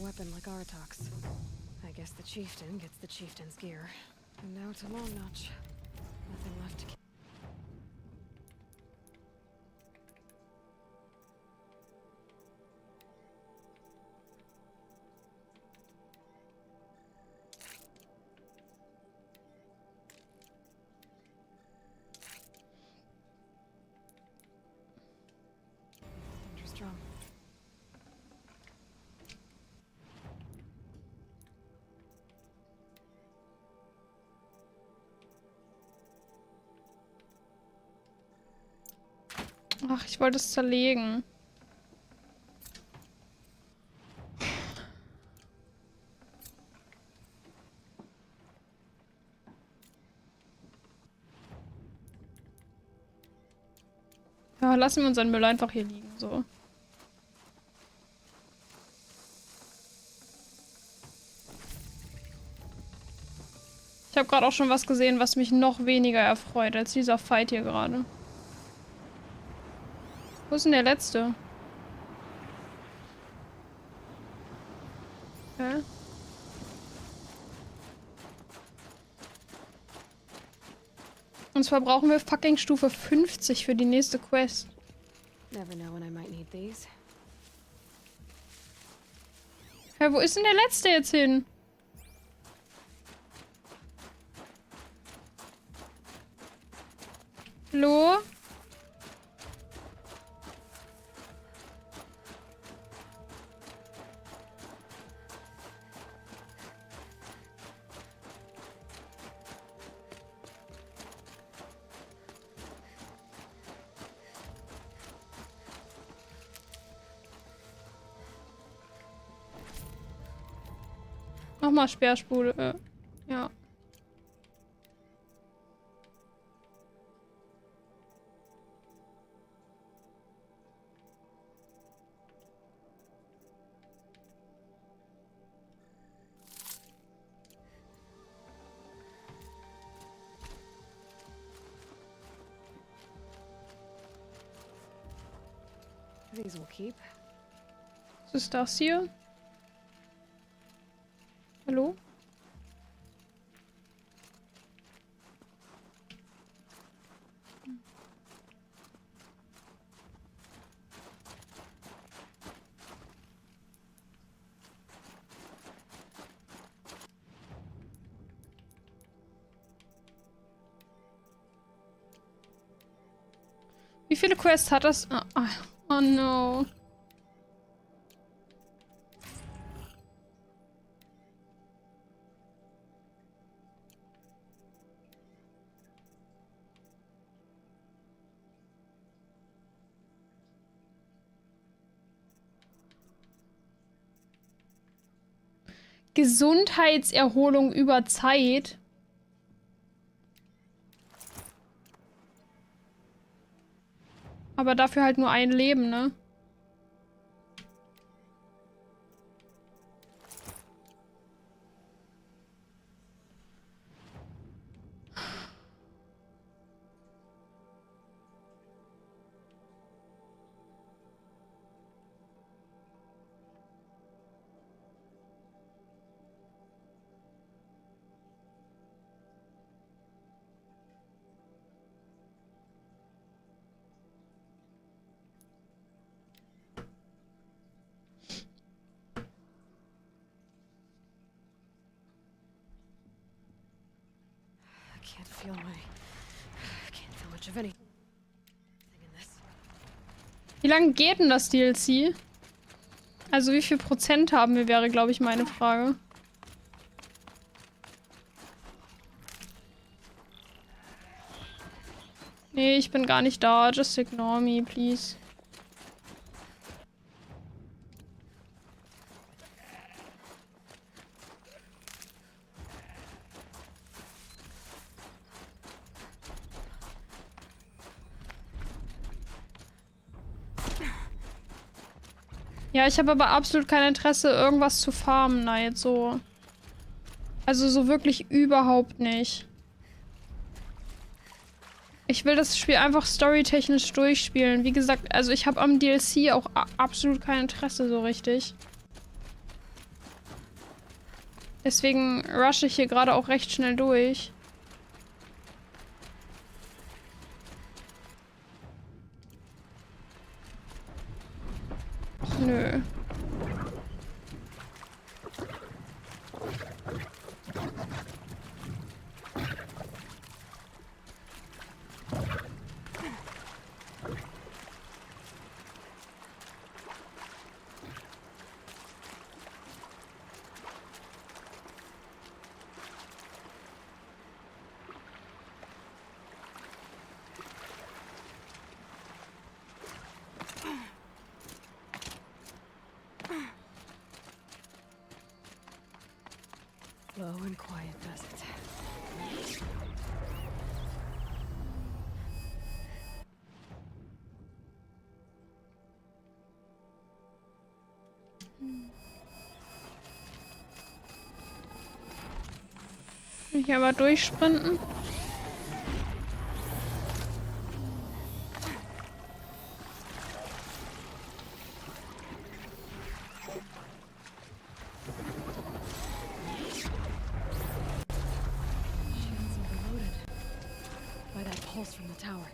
weapon like Artok's. I guess the chieftain gets the chieftain's gear. And now to Long Notch. Nothing left to kill. Drum. Ach, ich wollte es zerlegen. Ja, lassen wir unseren Müll einfach hier liegen, so. Ich habe gerade auch schon was gesehen, was mich noch weniger erfreut als dieser Fight hier gerade. Wo ist denn der letzte? Okay. Und zwar brauchen wir fucking Stufe 50 für die nächste Quest. Never know when I might need these. Hä, wo ist denn der letzte jetzt hin? Hallo? Nochmal Sperrspule. Ja. These will keep. Was ist das hier? Hallo? Wie viele Quests hat das? Oh no. Gesundheitserholung über Zeit. Aber dafür halt nur ein Leben, ne? Wie lange geht denn das DLC? Also wie viel Prozent haben wir, wäre, glaube ich, meine Frage. Nee, ich bin gar nicht da. Just ignore me, please. Ja, ich habe aber absolut kein Interesse, irgendwas zu farmen, Night, so. Also so wirklich überhaupt nicht. Ich will das Spiel einfach storytechnisch durchspielen. Wie gesagt, also ich habe am DLC auch absolut kein Interesse so richtig. Deswegen rushe ich hier gerade auch recht schnell durch. Nö. Low and quiet does it. Kann ich aber durchsprinten? Shields overloaded by that pulse from the tower.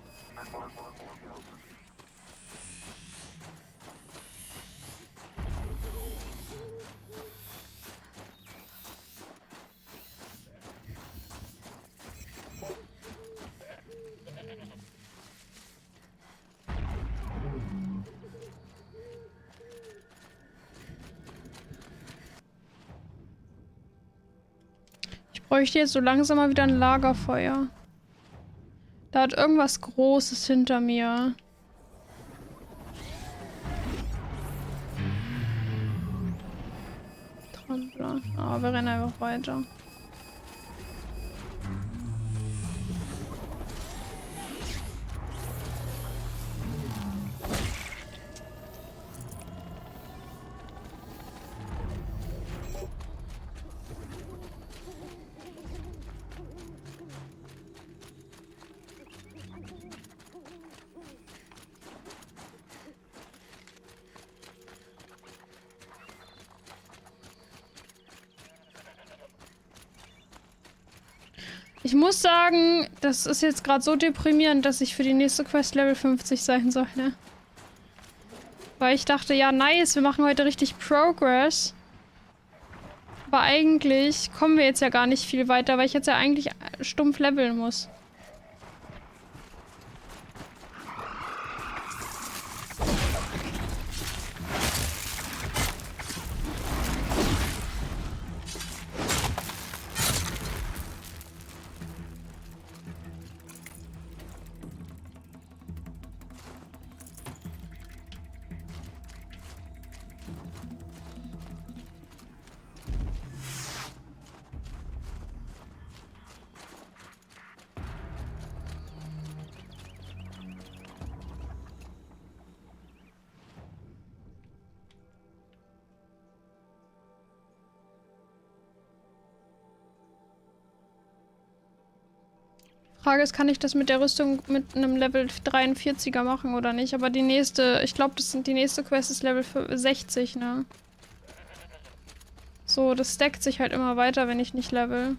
Ich bräuchte jetzt so langsam mal wieder ein Lagerfeuer. Da hat irgendwas Großes hinter mir. Trampler. Aber wir rennen einfach weiter. Ich muss sagen, das ist jetzt gerade so deprimierend, dass ich für die nächste Quest Level 50 sein soll, ne? Weil ich dachte, ja nice, wir machen heute richtig Progress. Aber eigentlich kommen wir jetzt ja gar nicht viel weiter, weil ich jetzt ja eigentlich stumpf leveln muss. Frage ist, kann ich das mit der Rüstung mit einem Level 43er machen oder nicht? Aber die nächste, ich glaube, die nächste Quest ist Level 60, ne? So, das stackt sich halt immer weiter, wenn ich nicht level.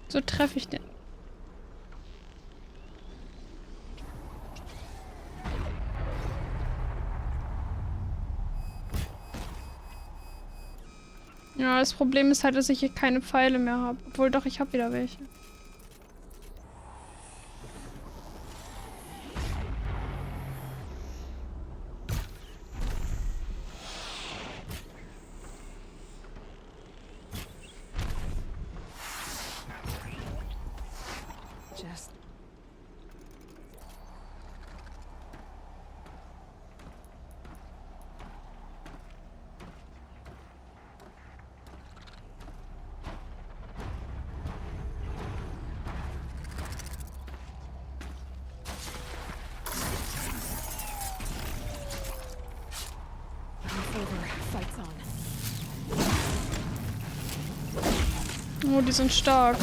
So treffe ich den. Ja, das Problem ist halt, dass ich hier keine Pfeile mehr habe. Obwohl doch, ich habe wieder welche. Just Oh, die sind stark.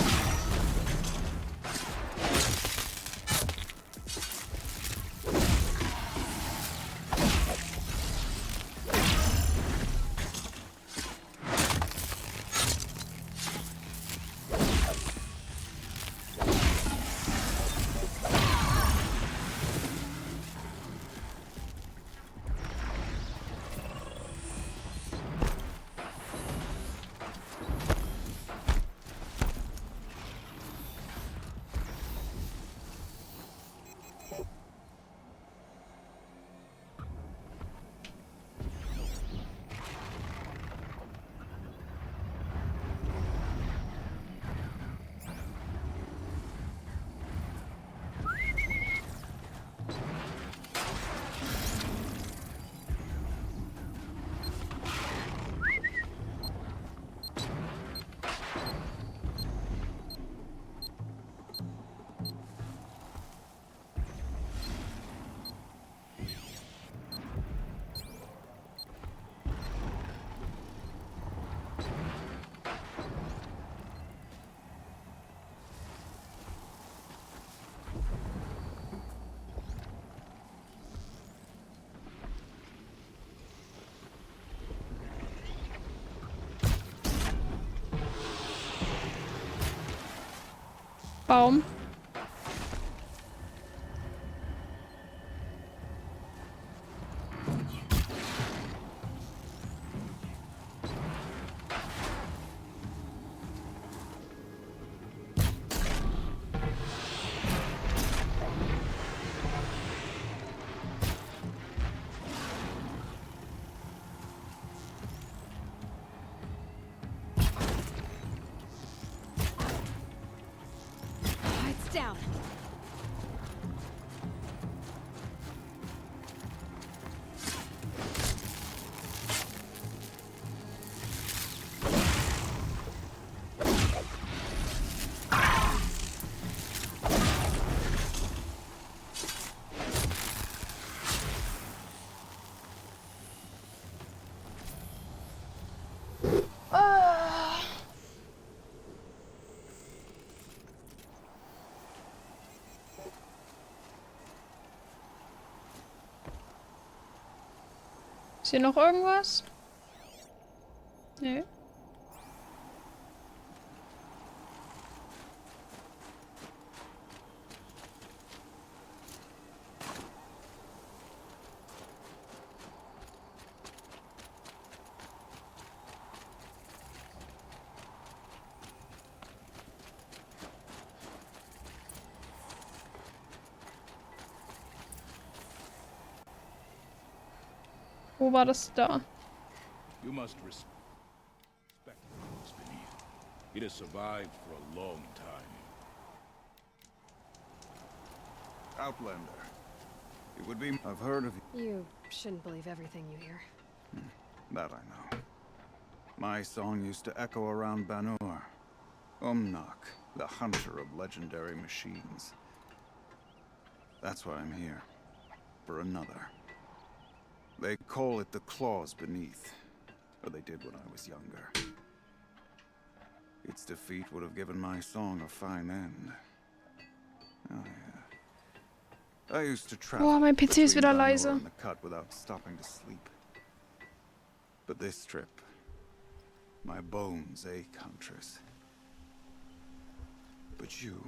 Baum. Lights down. Ist hier noch irgendwas? Nee. Wo war das da? You must respect the force beneath. It has survived for a long time. Outlander. It would be... I've heard of you. You shouldn't believe everything you hear. That I know. My song used to echo around Banur. Umnak, the hunter of legendary machines. That's why I'm here. For another. They call it the claws beneath. Or they did when I was younger. Its defeat would have given my song a fine end. Oh yeah. I used to travel Oh, mein PC ist between wieder Banur leise. and the cut without stopping to sleep. But this trip, my bones ache, Huntress. But you,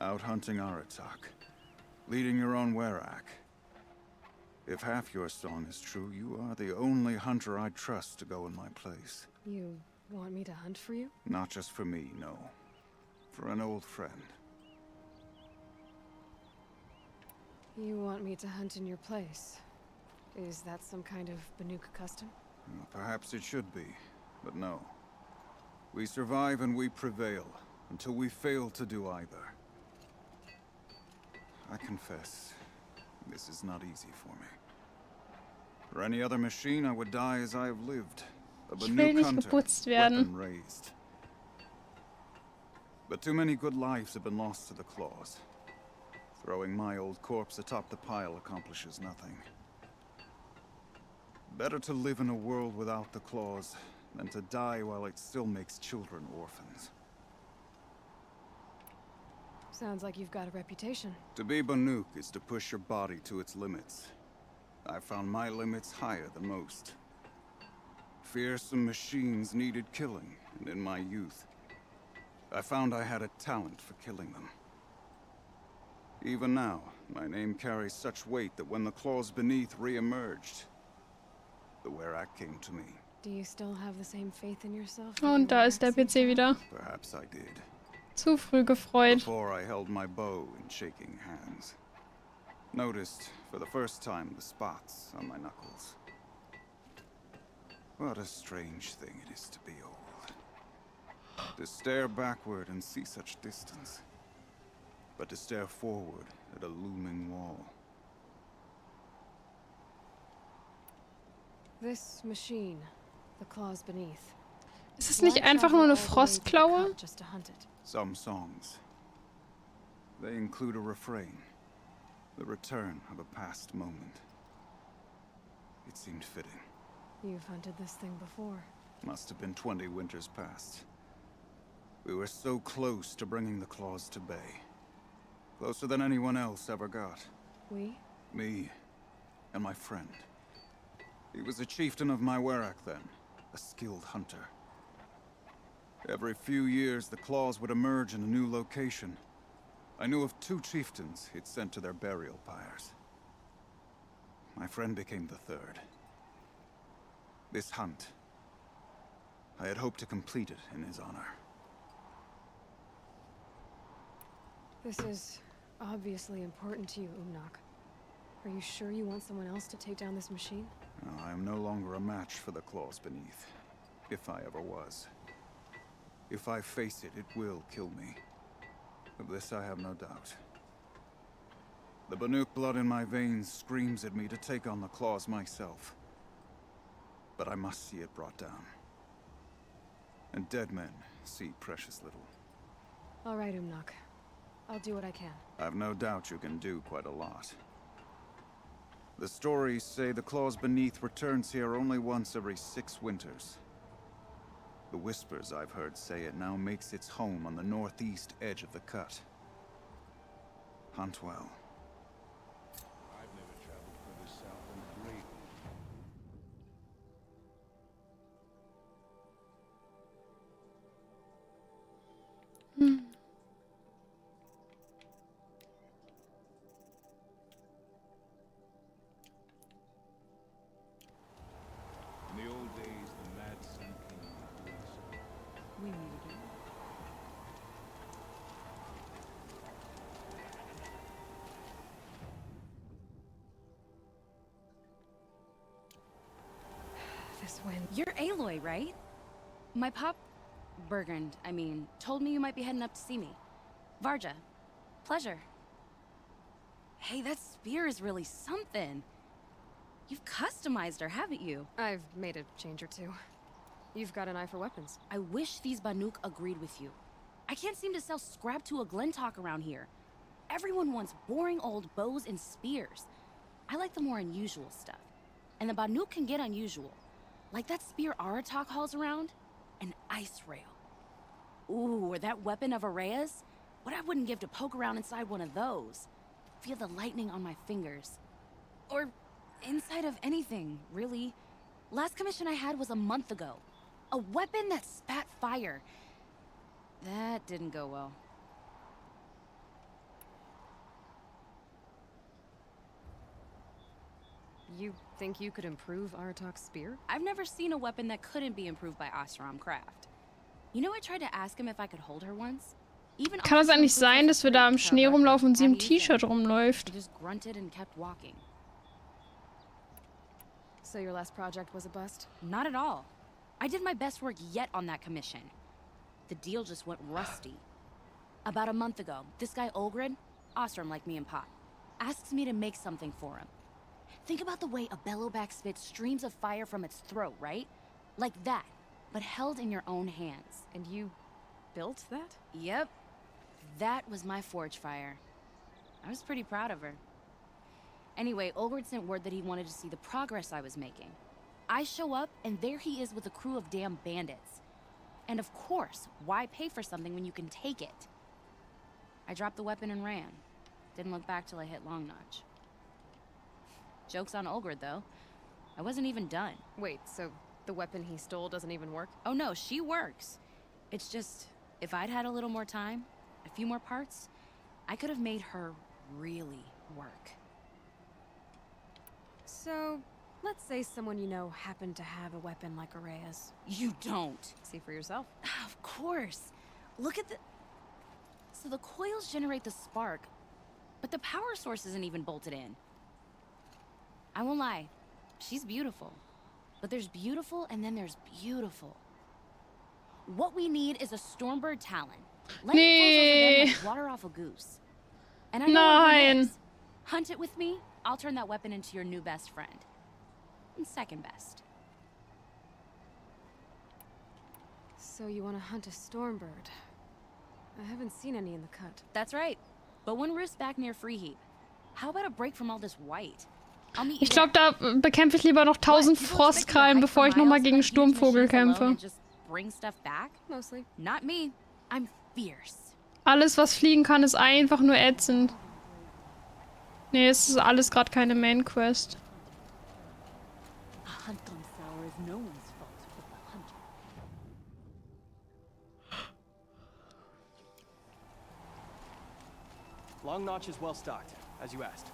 out hunting Aratak, leading your own Werak. If half your song is true, you are the only hunter I trust to go in my place. You want me to hunt for you? Not just for me, no. For an old friend. You want me to hunt in your place? Is that some kind of Banuk custom? Well, perhaps it should be, but no. We survive and we prevail, until we fail to do either. I confess, this is not easy for me. For any other machine, I would die as I have lived. A Ich will Banuk nicht hunter, geputzt werden. weapon raised. But too many good lives have been lost to the claws. Throwing my old corpse atop the pile accomplishes nothing. Better to live in a world without the claws than to die while it still makes children orphans. Sounds like you've got a reputation. To be Banuk is to push your body to its limits. I found my limits higher than most. Fearsome machines needed killing, and in my youth, I found I had a talent for killing them. Even now, my name carries such weight that when the claws beneath re-emerged, the Werak came to me. Do you still have the same faith in yourself? Und da ist der PC wieder. Perhaps I did. Zu früh gefreut. Before I held my bow in shaking hands. Noticed, for the first time, the spots on my knuckles. What a strange thing it is to be old. To stare backward and see such distance. But to stare forward at a looming wall. This machine, the claws beneath. Ist es nicht einfach nur eine Frostklaue? Just to hunt it. Some songs. They include a refrain. The return of a past moment. It seemed fitting. You've hunted this thing before. Must have been 20 winters past. We were so close to bringing the claws to bay. Closer than anyone else ever got. We? Me and my friend. He was a chieftain of my Werak then, a skilled hunter. Every few years, the claws would emerge in a new location. I knew of 2 chieftains he'd sent to their burial pyres. My friend became the 3rd. This hunt, I had hoped to complete it in his honor. This is obviously important to you, Umnak. Are you sure you want someone else to take down this machine? No, I am no longer a match for the claws beneath, if I ever was. If I face it, it will kill me. Of this I have no doubt. The Banuk blood in my veins screams at me to take on the claws myself. But I must see it brought down. And dead men see precious little. All right, Umnak. I'll do what I can. I've no doubt you can do quite a lot. The stories say the claws beneath returns here only once every 6 winters. The whispers I've heard say it now makes its home on the northeast edge of the cut. Hunt well. I've never traveled further south than Great. In the old days, the mad sun came and blew us. We needed it. This wind. You're Aloy, right? My pop... Bergund, I mean, told me you might be heading up to see me. Varja. Pleasure. Hey, that spear is really something. You've customized her, haven't you? I've made a change or two. You've got an eye for weapons. I wish these Banuk agreed with you. I can't seem to sell scrap to a Glentalk around here. Everyone wants boring old bows and spears. I like the more unusual stuff. And the Banuk can get unusual. Like that spear Aratak hauls around. An ice rail. Ooh, or that weapon of Araya's? What I wouldn't give to poke around inside one of those. Feel the lightning on my fingers. Or inside of anything, really. Last commission I had was a month ago. A weapon that spat fire. That didn't go well. You think you could improve Aratak's spear? I've never seen a weapon that couldn't be improved by Osram Craft. You know, I tried to ask him if I could hold her once. Even Kann das eigentlich sein, dass wir da im Schnee rumlaufen und sie im How do you T-Shirt think? rumläuft? He just grunted and kept walking. So your last project was a bust? Not at all. I did my best work yet on that commission. The deal just went rusty. About a month ago, this guy Olgrid, Osram like me and Pop, asks me to make something for him. Think about the way a bellowback spits streams of fire from its throat, right? Like that, but held in your own hands. And you built that? Yep. That was my forge fire. I was pretty proud of her. Anyway, Olgrid sent word that he wanted to see the progress I was making. I show up, and there he is with a crew of damn bandits. And of course, why pay for something when you can take it? I dropped the weapon and ran. Didn't look back till I hit Long Notch. Joke's on Olgrid, though. I wasn't even done. Wait, so the weapon he stole doesn't even work? Oh no, she works. It's just, if I'd had a little more time, a few more parts, I could have made her really work. So, let's say someone you know happened to have a weapon like Araya's. You don't. See for yourself. Of course. Look at the... So the coils generate the spark, but the power source isn't even bolted in. I won't lie, she's beautiful. But there's beautiful and then there's beautiful. What we need is a Stormbird Talon. Lightning flows over them like water off a goose. And I know where one is. Hunt it with me, I'll turn that weapon into your new best friend. And second best. So you want to hunt a Stormbird? I haven't seen any in the cut. That's right. But one roosts back near Freeheap. How about a break from all this white? I'll meet you Ich glaube, da bekämpfe ich lieber noch 1000 Frostkrallen, bevor ich nochmal gegen Sturmvogel kämpfe. Bring stuff back? Mostly. Not me. I'm fierce. Alles, was fliegen kann, ist einfach nur ätzend. Nee, es ist alles gerade keine Main-Quest. A hunt on Sour is no one's fault but the hunter. Long Notch is well stocked, as you asked.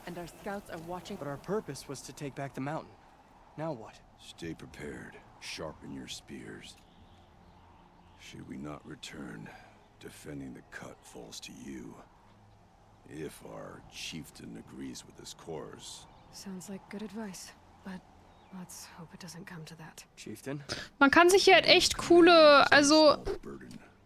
And our scouts are watching. But our purpose was to take back the mountain. Now what? Stay prepared. Sharpen your spears. Should we not return, defending the cut falls to you. If our chieftain agrees with his course. Sounds like good advice, but let's hope it doesn't come to that. Chieftain? Man kann sich hier halt echt coole, also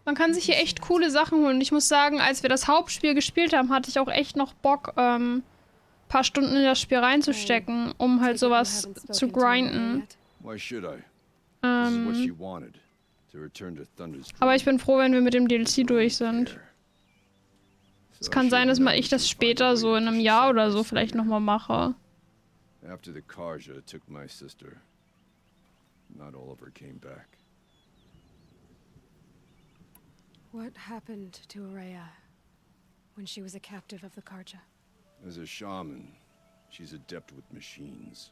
man kann sich hier echt coole Sachen holen. Und ich muss sagen, als wir das Hauptspiel gespielt haben, hatte ich auch echt noch Bock, paar Stunden in das Spiel reinzustecken, um halt sowas zu grinden. Why should I? This is what she wanted. To return to Thunder's. Aber ich bin froh, wenn wir mit dem DLC durch sind. Es kann sein, dass mal ich das später so in einem Jahr oder so vielleicht nochmal mache. After the Karja took my sister, not all of her came back. What happened to Araya when she was a captive of the Karja? As a shaman, she's adept with machines,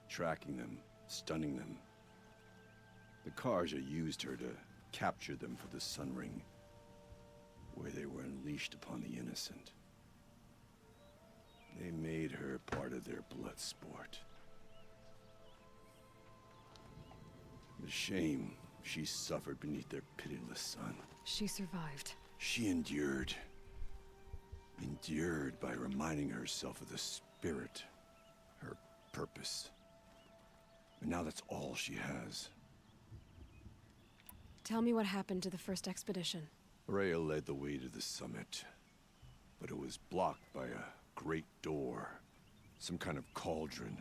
tracking them, stunning them. The Karja used her to capture them for the Sun Ring, where they were unleashed upon the innocent. They made her part of their blood sport. The shame she suffered beneath their pitiless sun. She survived. She endured. Endured by reminding herself of the spirit, her purpose. And now that's all she has. Tell me what happened to the first expedition. Rhea led the way to the summit, but it was blocked by a great door. Some kind of cauldron,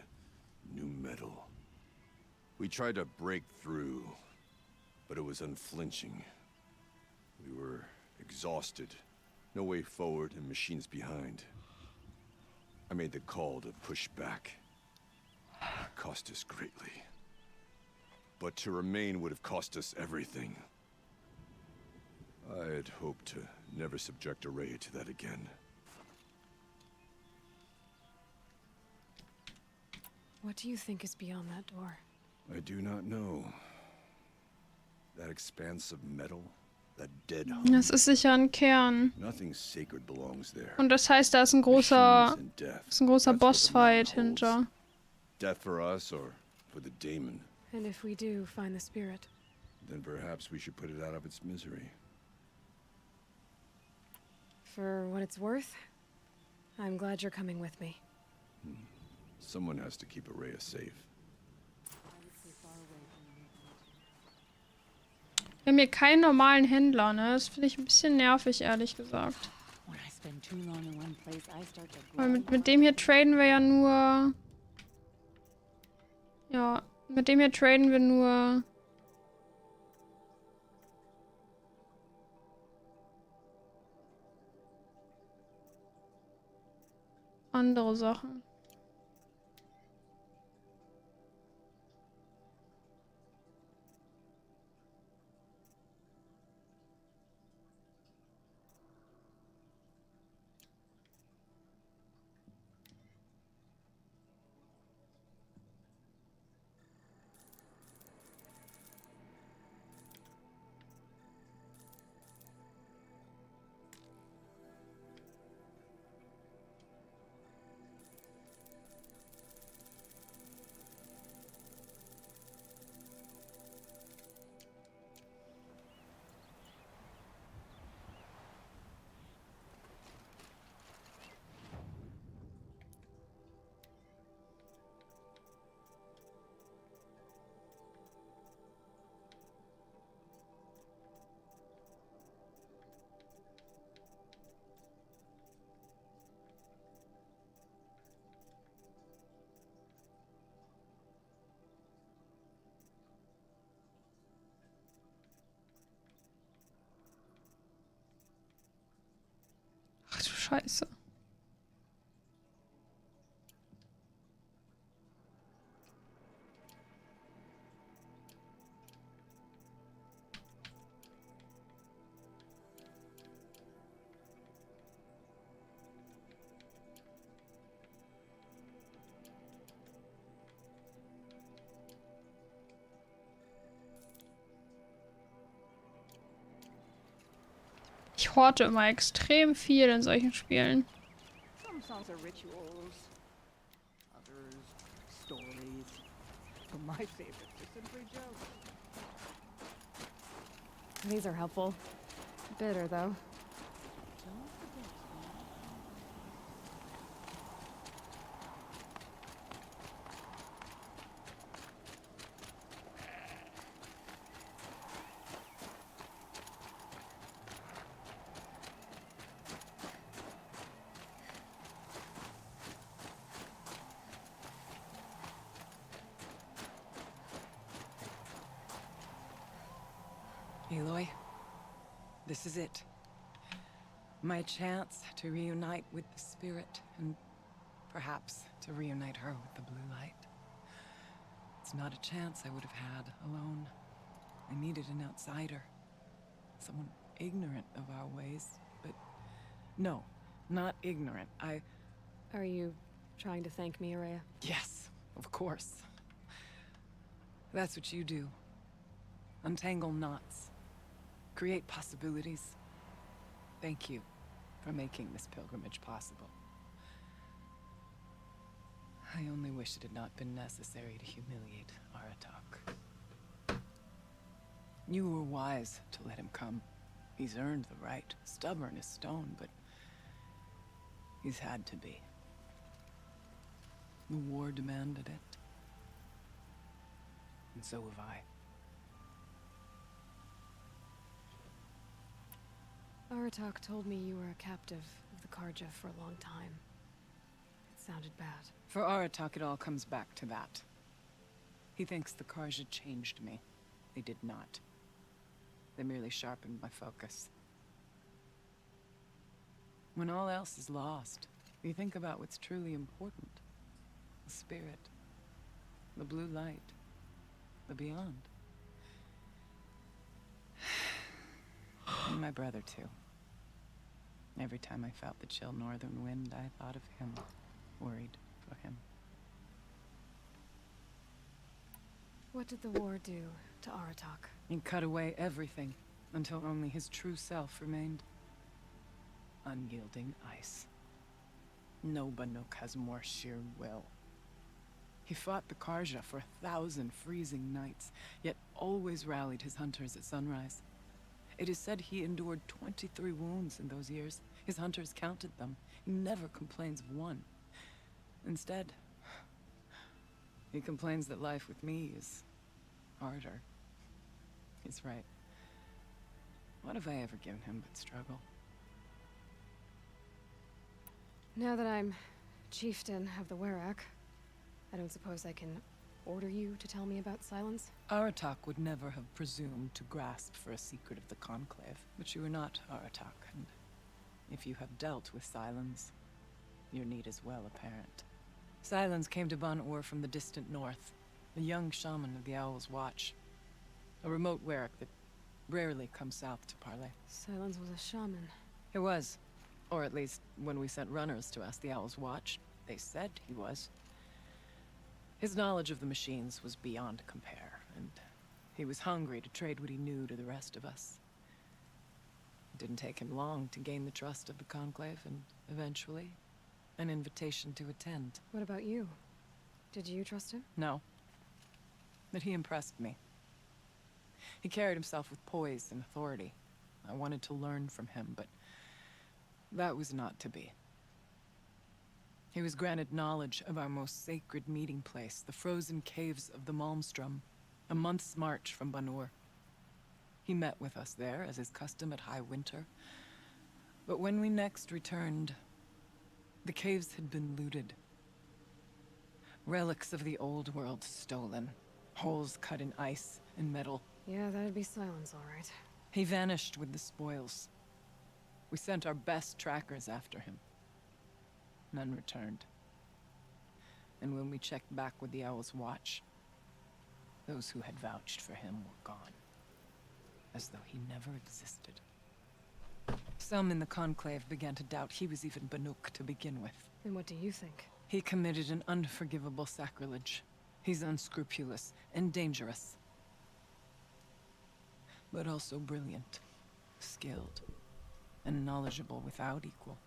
new metal. We tried to break through, but it was unflinching. We were exhausted, no way forward and machines behind. I made the call to push back. It cost us greatly. But to remain would have cost us everything. I had hoped to never subject Araya to that again. What do you think is beyond that door? I do not know. That expanse of metal, that dead hum. Das ist sicher ein Kern. Nothing sacred belongs there. Und das heißt, da ist ein großer Bossfight hinter. Death for us or for the daemon. And if we do find the spirit, then perhaps we should put it out of its misery. for what it's worth, I'm glad you're coming with me. Someone has to keep Araya safe. Wir haben hier keinen normalen Händler, ne? Das finde ich ein bisschen nervig, ehrlich gesagt. Weil mit dem hier traden wir ja nur... Ja, mit dem hier traden wir nur... andere Sachen. Scheiße. Ich horte immer extrem viel in solchen Spielen. Some songs are rituals, others stories. But my favorites are simply jokes. These are helpful. Bitter, though. Don't forget. Aloy, this is it. My chance to reunite with the spirit, and perhaps to reunite her with the blue light. It's not a chance I would have had alone. I needed an outsider. Someone ignorant of our ways, but no, not ignorant. Are you trying to thank me, Araya? Yes, of course. That's what you do. Untangle knots. Create possibilities. Thank you for making this pilgrimage possible. I only wish it had not been necessary to humiliate Aratak. You were wise to let him come. He's earned the right. Stubborn as stone, but he's had to be. The war demanded it. And so have I. Aratak told me you were a captive of the Karja for a long time. It sounded bad. For Aratak, it all comes back to that. He thinks the Karja changed me. They did not. They merely sharpened my focus. When all else is lost, you think about what's truly important. The spirit. The blue light. The beyond. And my brother, too. Every time I felt the chill northern wind, I thought of him. Worried for him. What did the war do to Aratak? He cut away everything, until only his true self remained. Unyielding ice. No Banuk has more sheer will. He fought the Karja for 1,000 freezing nights, yet always rallied his hunters at sunrise. It is said he endured 23 wounds in those years. His hunters counted them. He never complains of one. Instead, he complains that life with me is harder. He's right. What have I ever given him but struggle? Now that I'm chieftain of the Werak, I don't suppose I can order you to tell me about Silence? Aratak would never have presumed to grasp for a secret of the Conclave. But you are not Aratak, and if you have dealt with Silence, your need is well apparent. Silence came to Ban-Ur from the distant north, a young shaman of the Owl's Watch. A remote Werak that rarely comes south to parley. Silence was a shaman. He was. Or at least, when we sent runners to ask the Owl's Watch, they said he was. His knowledge of the machines was beyond compare, and he was hungry to trade what he knew to the rest of us. It didn't take him long to gain the trust of the Conclave, and eventually, an invitation to attend. What about you? Did you trust him? No. But he impressed me. He carried himself with poise and authority. I wanted to learn from him, but that was not to be. He was granted knowledge of our most sacred meeting place, the frozen caves of the Malmstrom, a month's march from Ban-Ur. He met with us there, as is custom at high winter. But when we next returned, the caves had been looted. Relics of the old world stolen. Holes cut in ice and metal. Yeah, that'd be Silence, all right. He vanished with the spoils. We We sent our best trackers after him. None returned. And when we checked back with the Owl's watch, those who had vouched for him were gone. As though he never existed. Some in the Conclave began to doubt he was even Banuk to begin with. And what do you think? He committed an unforgivable sacrilege. He's unscrupulous and dangerous. But also brilliant, skilled, and knowledgeable without equal.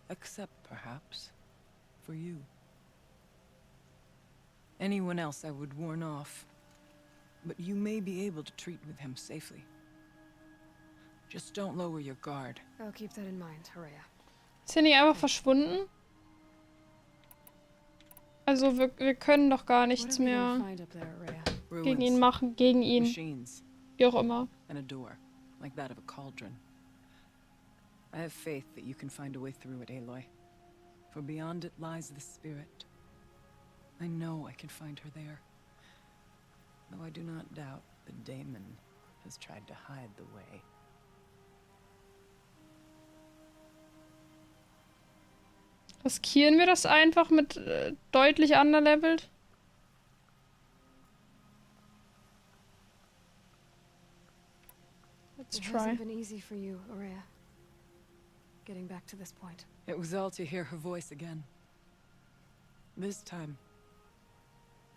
Except, perhaps, for you. Anyone else I would warn off, but you may be able to treat with him safely. Just don't lower your guard. I'll keep that in mind, Araya. Ist er nicht einfach verschwunden? Also wir können doch gar nichts What are we gonna mehr find up there, Araya? gegen ihn Ruins, machen, gegen ihn, machines, wie auch immer. and a door, like that of a cauldron. I have faith that you can find a way through it, Aloy. For beyond it lies the spirit. I know I can find her there. Though I do not doubt that Damon has tried to hide the way. Riskieren wir das einfach mit deutlich underlevelt? Let's It try. hasn't been easy for you, Araya. Getting back to this point. It was all to hear her voice again. This time,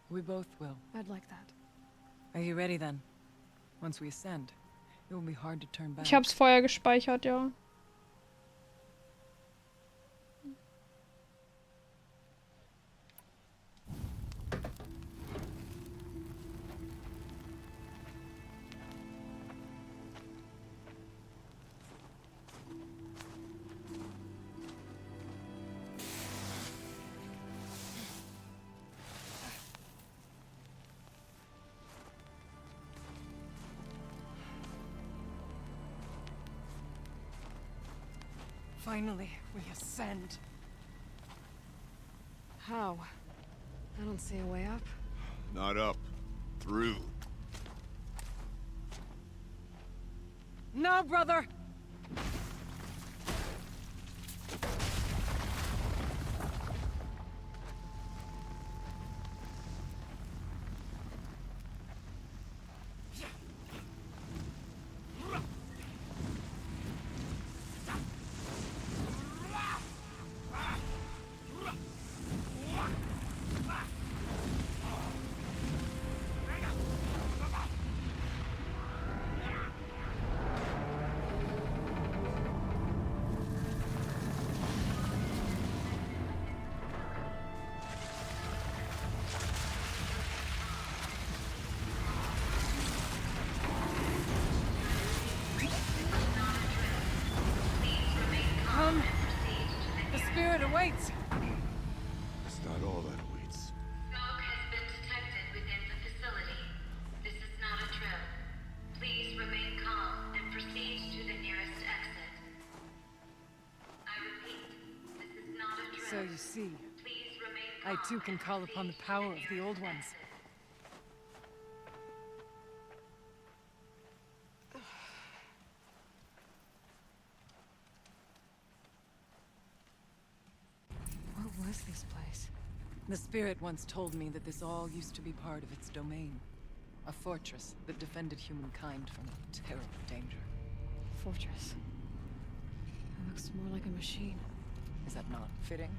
we both will. I'd like that. Are you ready then? Once we ascend, it will be hard to turn back. Ich hab's vorher gespeichert, ja. Finally, we ascend. How? I don't see a way up. Not up. Through. No, brother! Come! The spirit awaits! It's not all that awaits. Smoke has been detected within the facility. This is not a drill. Please remain calm and proceed to the nearest exit. I repeat, this is not a drill. So you see, Please remain I calm too can and call upon the proceed to power of the nearest old ones. exit. What was this place? The spirit once told me that this all used to be part of its domain. A fortress that defended humankind from terrible danger. Fortress. It looks more like a machine. Is that not fitting?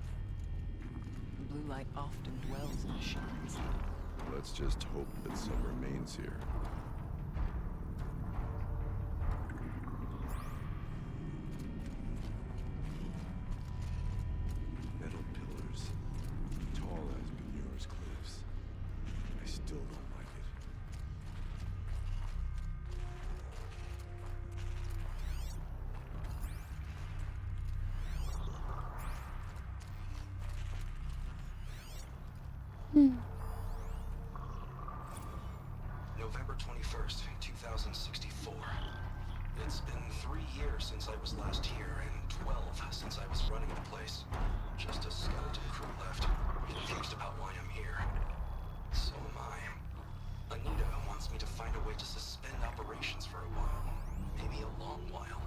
The blue light often dwells in machines. Let's just hope that some remains here. Metal pillars. Tall as Januar's cliffs. I still don't like it. November 21st, 2064. It's been 3 years since I was last here, and 12 since I was running the place. Just a skeleton crew left, confused about why I'm here. So am I. Anita wants me to find a way to suspend operations for a while. Maybe a long while.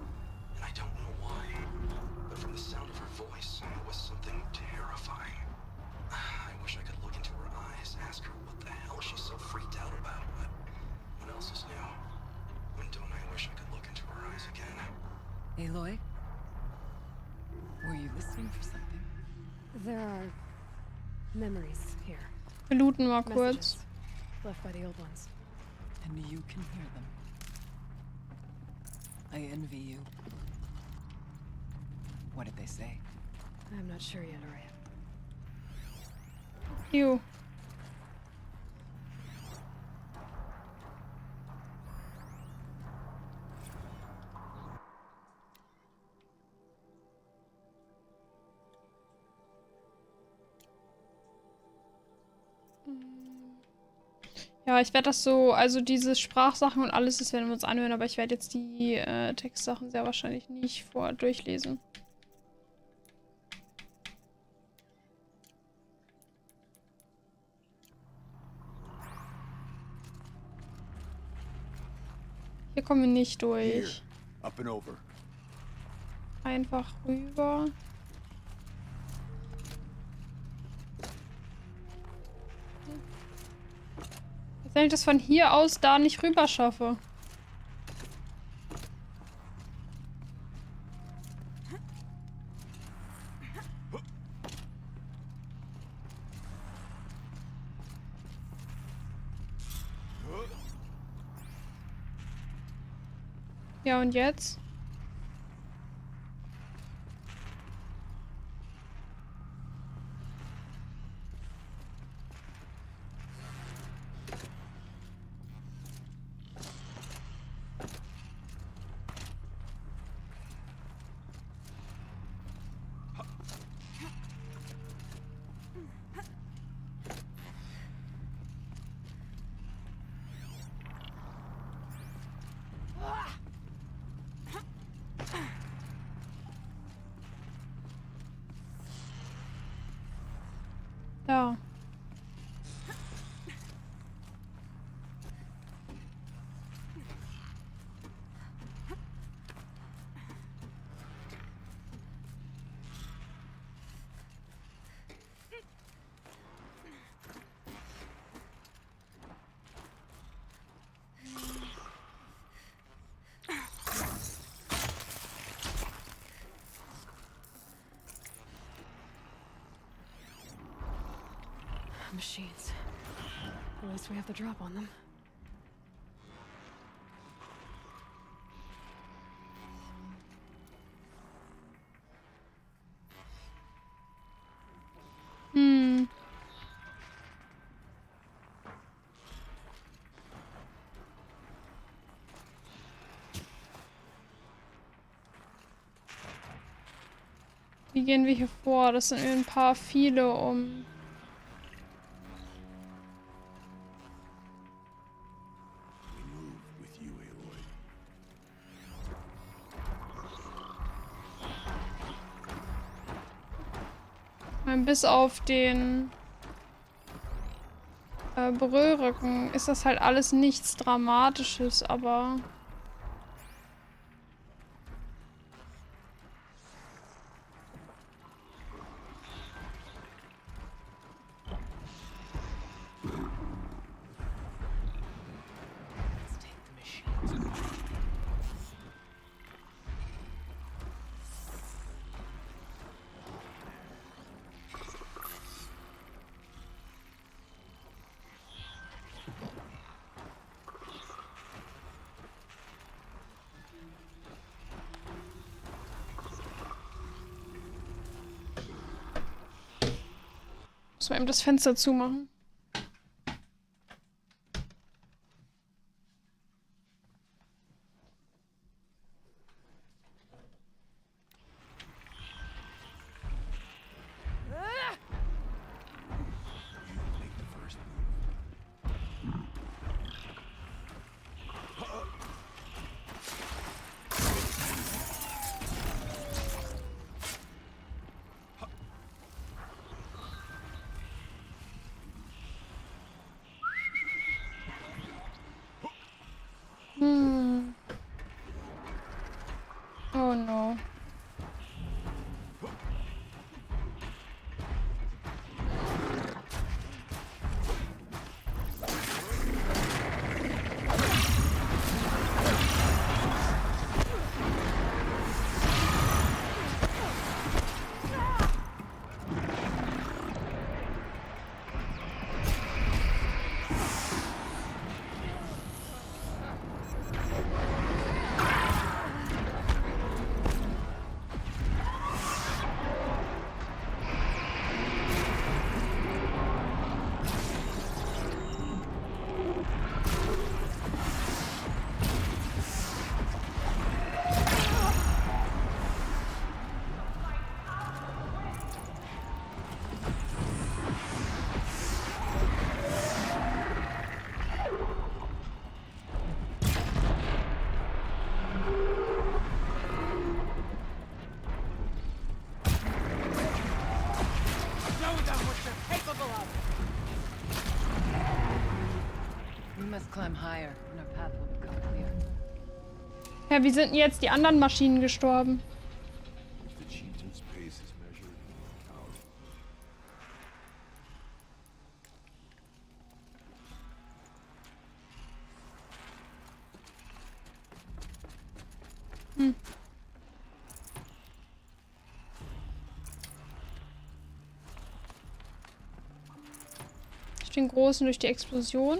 Aloy? Were you listening for something? There are memories here. Wir looten mal kurz. Messages left by the old ones. And you can hear them. I envy you. What did they say? I'm not sure yet, Arya. Ew. Ja, ich werde das so, also diese Sprachsachen und alles, das werden wir uns anhören, aber ich werde jetzt die Textsachen sehr wahrscheinlich nicht durchlesen. Hier kommen wir nicht durch. Up and over. Einfach rüber. Wenn ich das von hier aus da nicht rüber schaffe. Ja, und jetzt? Da. Machines. At least we have the drop on them. Hm. Wie gehen wir hier vor? Das sind ein paar viele um. Bis auf den Berührrücken ist das halt alles nichts Dramatisches, aber... Muss man eben das Fenster zumachen. Oh no. must climb higher, and our path will become clear. Ja, wie sind denn jetzt die anderen Maschinen gestorben? If the chieftain's pace is measured out. Durch den Großen, durch die Explosion.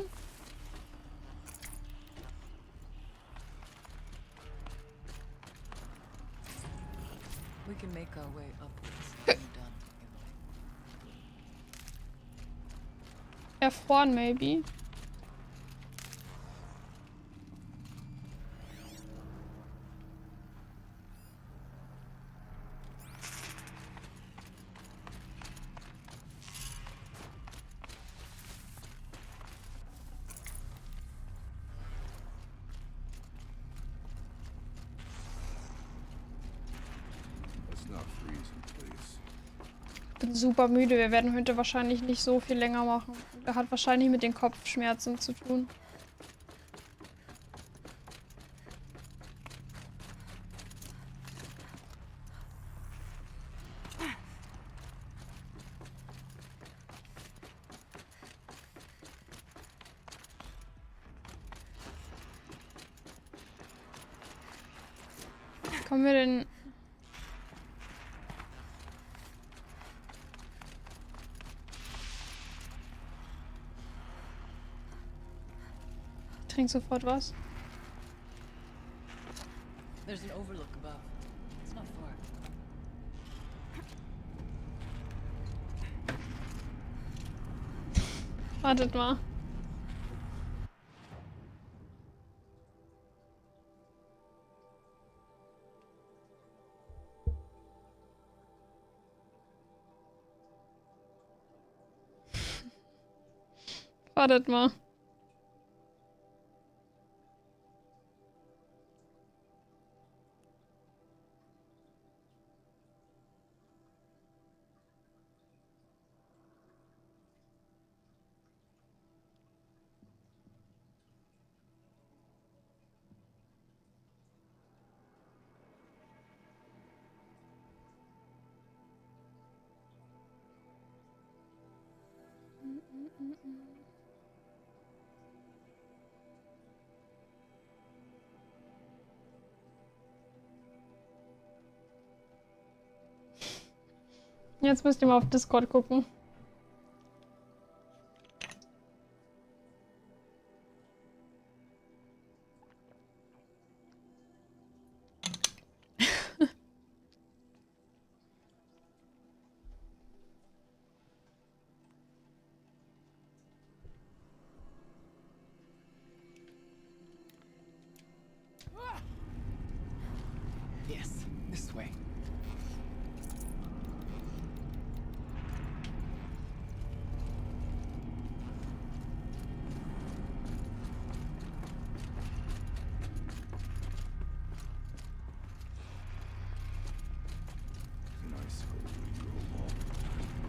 We can make our way upwards when you're done, Aloy. Erfroren, maybe. Let's not freeze in place. Ich bin super müde. Wir werden heute wahrscheinlich nicht so viel länger machen. Er hat wahrscheinlich mit den Kopfschmerzen zu tun. Kommen wir denn... Trink sofort was. There's an overlook above. It's not far. Wartet mal. Wartet mal. Jetzt müsst ihr mal auf Discord gucken. Yes, this way. Nice hole we drove all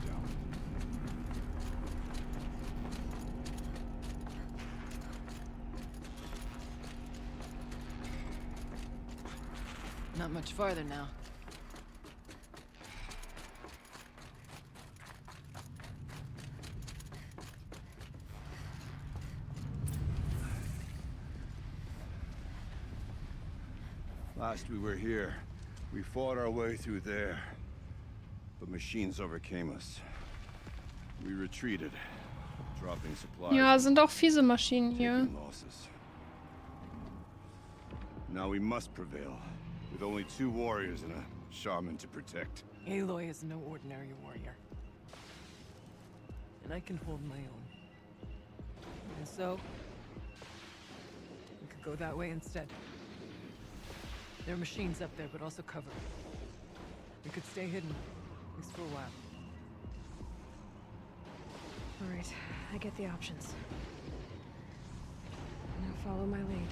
down. Not much farther now. Last we were here, we fought our way through there. But machines overcame us. We retreated, dropping supplies. Ja, sind auch fiese Maschinen hier. Taking losses. Now we must prevail, with only 2 warriors and a shaman to protect. Aloy is no ordinary warrior. And I can hold my own. And so, we could go that way instead. There are machines up there, but also cover. We could stay hidden, at least for a while. All right, I get the options. Now follow my lead.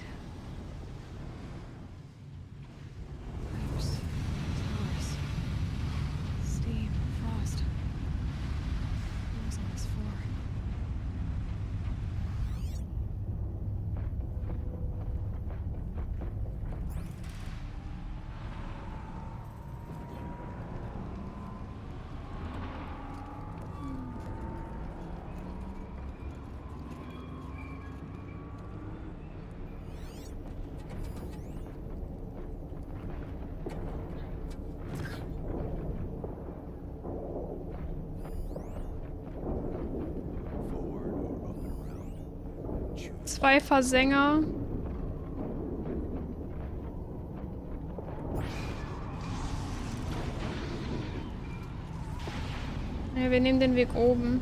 Pipes, towers, steam, frost. What was on this floor? 2 Versänger. Ja, wir nehmen den Weg oben.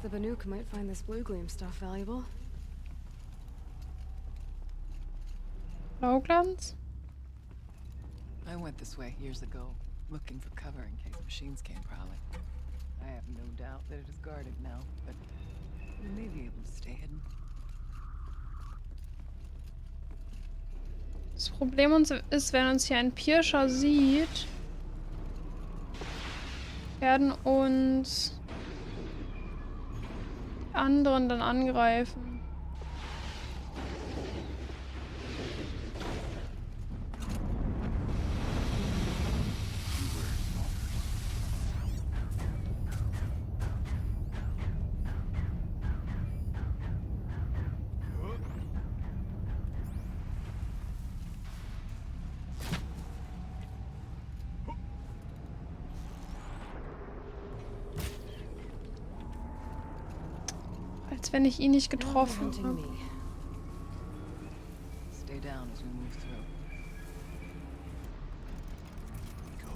The Banuk might find this blue gleam stuff valuable. Blauglanz? I went this way years ago, looking for cover in case machines came prowling. I have no doubt that it is guarded now, but we may be able to stay hidden. Das Problem ist, wenn uns hier ein Pirscher sieht, werden uns die anderen dann angreifen. Als wenn ich ihn nicht getroffen habe. Stay down as we move through. Go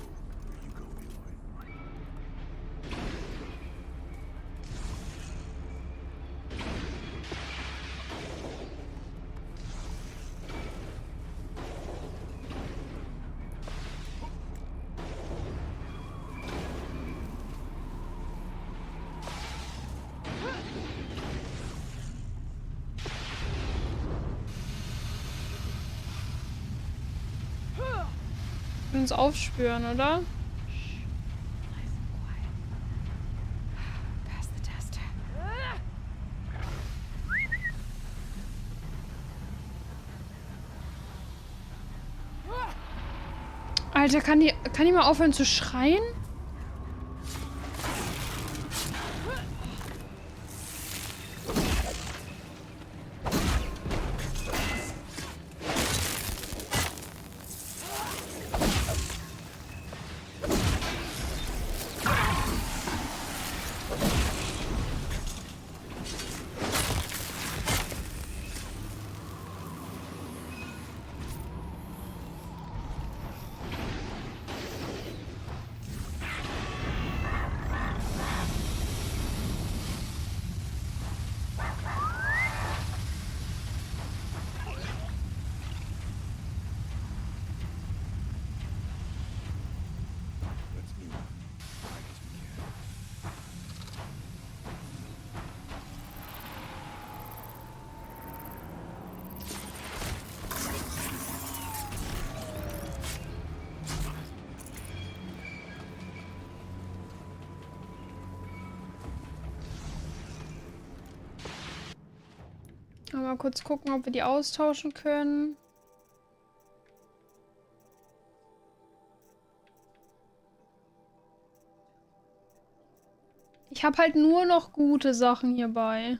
where you go, Aloy. Uns aufspüren, oder? Pass the test. Alter, kann die mal aufhören zu schreien? Let's move. Quiet as we can. Mal kurz gucken, ob wir die austauschen können. Ich habe halt nur noch gute Sachen hierbei.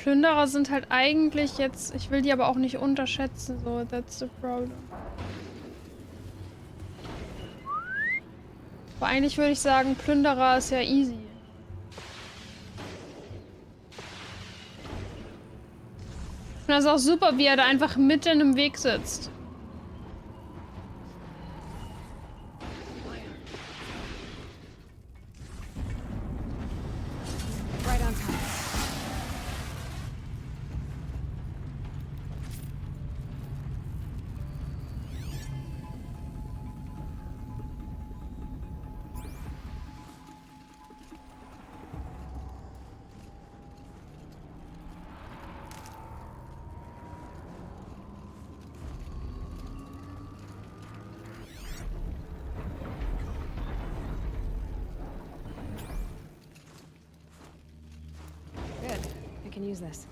Plünderer sind halt eigentlich jetzt... Ich will die aber auch nicht unterschätzen, so. That's the problem. Aber eigentlich würde ich sagen, Plünderer ist ja easy. Und das ist auch super, wie er da einfach mitten im Weg sitzt. Right on time. Good. I can use this.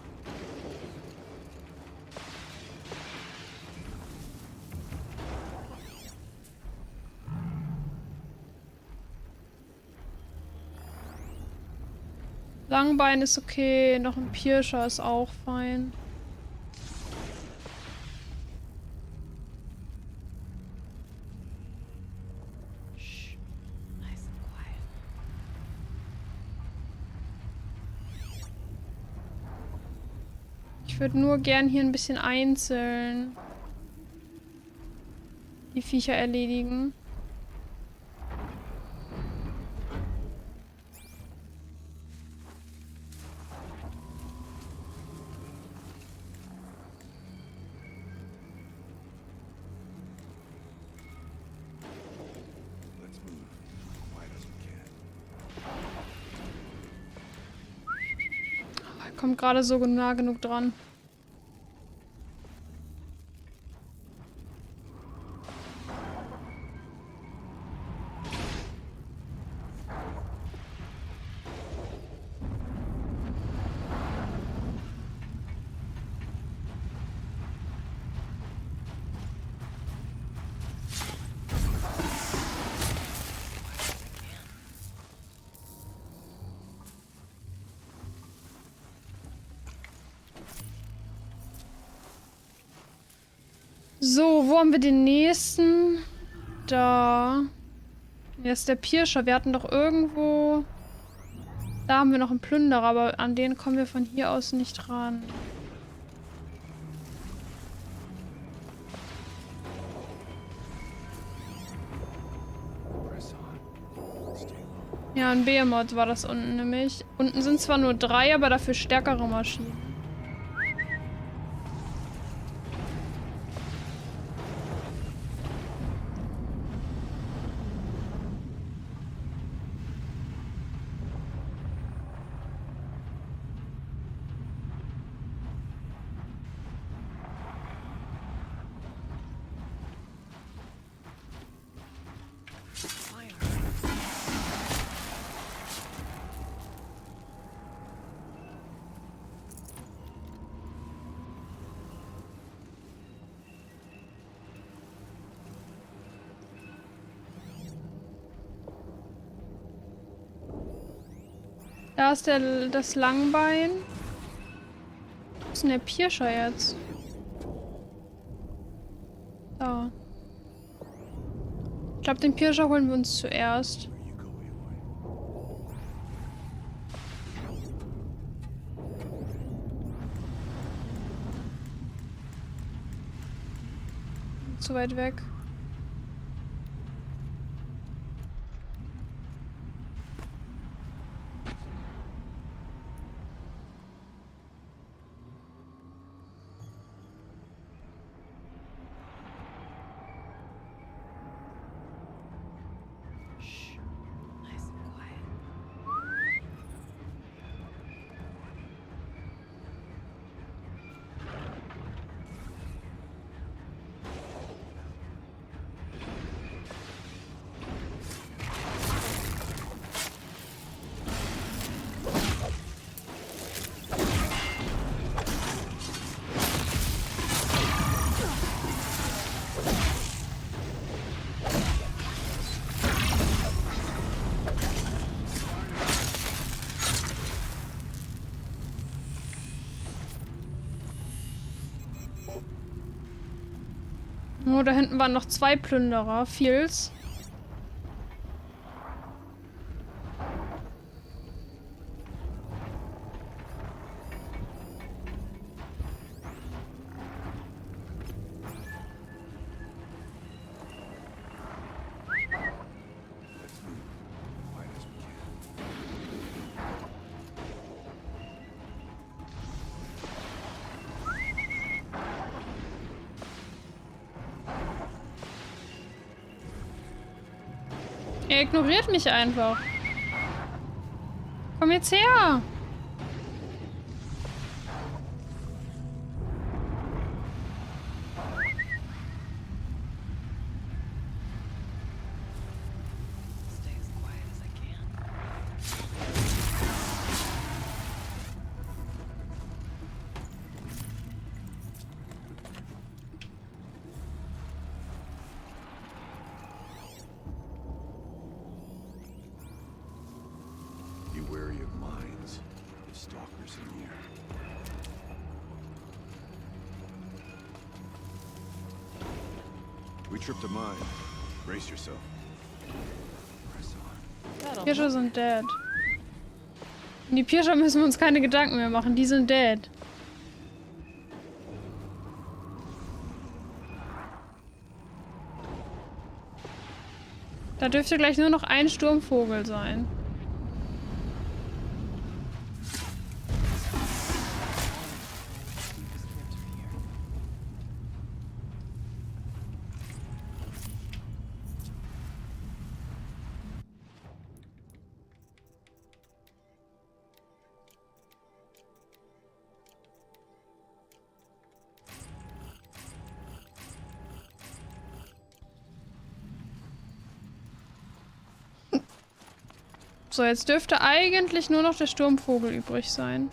Langbein ist okay, noch ein Pirscher ist auch fein. Shh. Nice and quiet. Ich würde nur gern hier ein bisschen einzeln die Viecher erledigen. Let's move quiet as we can. Er kommt gerade so nah genug dran. So, wo haben wir den nächsten? Da. Hier ist der Pirscher. Wir hatten doch irgendwo... Da haben wir noch einen Plünderer, aber an den kommen wir von hier aus nicht ran. Press on. Stay low. Ja, ein Behemoth war das unten nämlich. Unten sind zwar nur 3, aber dafür stärkere Maschinen. Da ist das Langbein. Wo ist denn der Pirscher jetzt? Da. Ich glaube, den Pirscher holen wir uns zuerst. Where you go, Aloy? Zu weit weg. Shh. Nice and quiet. Oh, da hinten waren noch 2 Plünderer. Fields. Er ignoriert mich einfach. Komm jetzt her! Stay as quiet as I can. Be wary of mines. There's stalkers in here. We tripped a mine. Brace yourself. Press on. Pirscher sind dead. Und die Pirscher müssen wir uns keine Gedanken mehr machen. Die sind dead. Da dürfte gleich nur noch ein Sturmvogel sein. So, jetzt dürfte eigentlich nur noch der Sturmvogel übrig sein.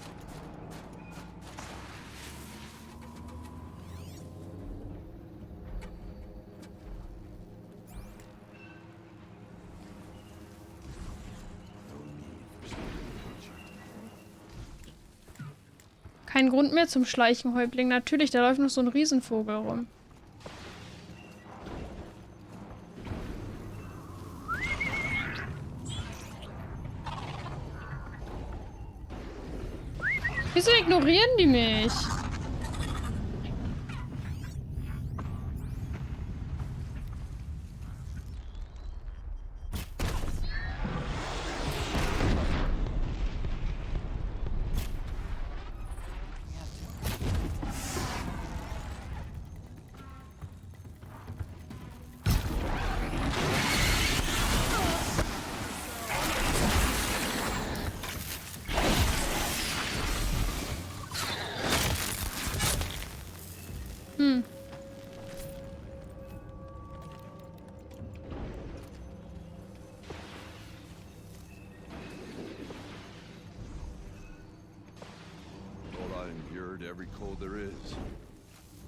Kein Grund mehr zum Schleichen, Häuptling. Natürlich, da läuft noch so ein Riesenvogel rum. Wieso ignorieren die mich? Thought I endured every cold there is.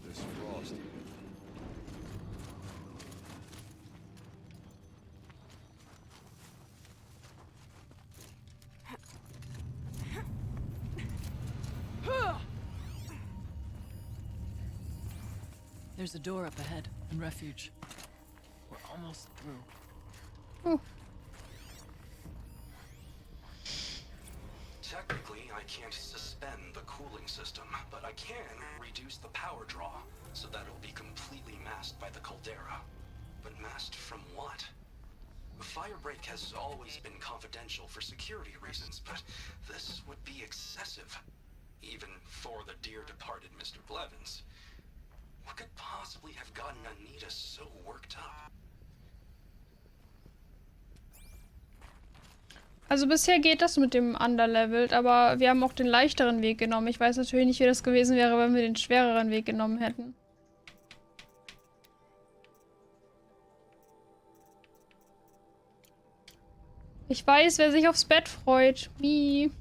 This frost. There's a door up ahead and refuge. We're almost through. Oh. Technically, I can't suspend the cooling system, but I can reduce the power draw so that it'll be completely masked by the caldera. But masked from what? Firebreak has always been confidential for security reasons, but this would be excessive. Even for the dear departed Mr. Blevins. What could possibly have gotten Anita so worked up? Also bisher geht das mit dem Underleveled, aber wir haben auch den leichteren Weg genommen. Ich weiß natürlich nicht, wie das gewesen wäre, wenn wir den schwereren Weg genommen hätten. Ich weiß, wer sich aufs Bett freut. Wie?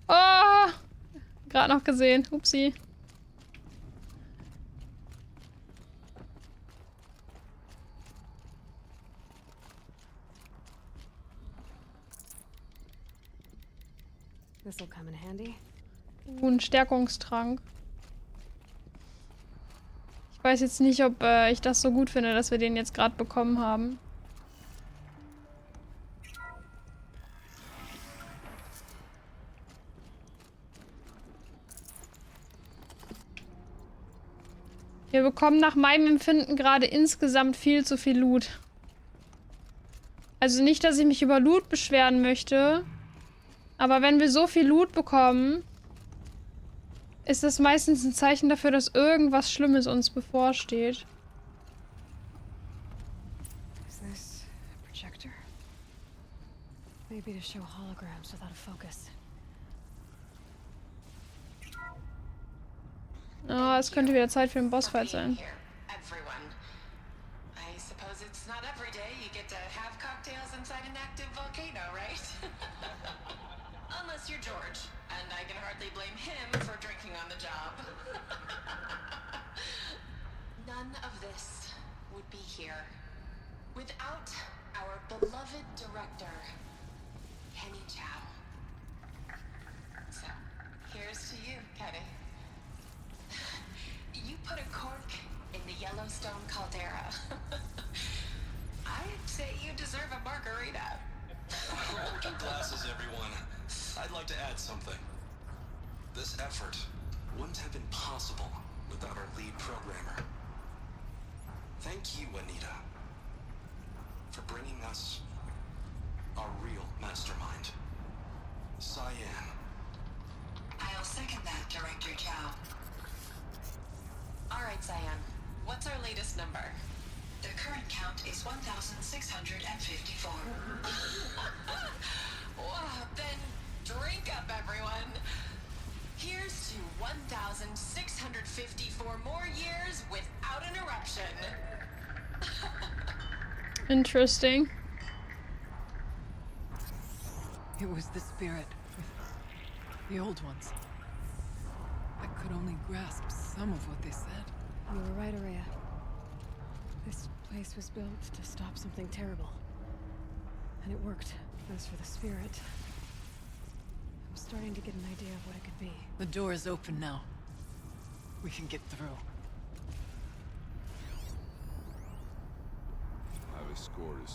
Oh! Gerade noch gesehen. Upsi. This'll come in handy. Ein Stärkungstrank. Ich weiß jetzt nicht, ob ich das so gut finde, dass wir den jetzt gerade bekommen haben. Wir bekommen nach meinem Empfinden gerade insgesamt viel zu viel Loot. Also nicht, dass ich mich über Loot beschweren möchte, aber wenn wir so viel Loot bekommen, ist das meistens ein Zeichen dafür, dass irgendwas Schlimmes uns bevorsteht. Is this a projector? Maybe to show holograms without a focus. Ah, es könnte wieder Zeit für den Bossfight sein. Everyone. I suppose it's not every day you get to have cocktails inside an active volcano, right? Unless you're George, and I can hardly blame him for drinking on the job. None of this would be here without our beloved director, Kenny Chow. So, here's to you, Kenny. You put a cork in the Yellowstone caldera. I'd say you deserve a margarita. Open glasses, everyone. I'd like to add something. This effort wouldn't have been possible without our lead programmer. Thank you, Anita, for bringing us our real mastermind, Cyan. I'll second that, Director Chow. All right, Cyan. What's our latest number? The current count is 1,654. Wow, then drink up, everyone. Here's to 1,654 more years without an eruption. Interesting. It was the spirit. The old ones. I could only grasp some of what they said. You were right, Araya. This place was built to stop something terrible. And it worked. As for the spirit, I'm starting to get an idea of what it could be. The door is open now. We can get through. I've scored a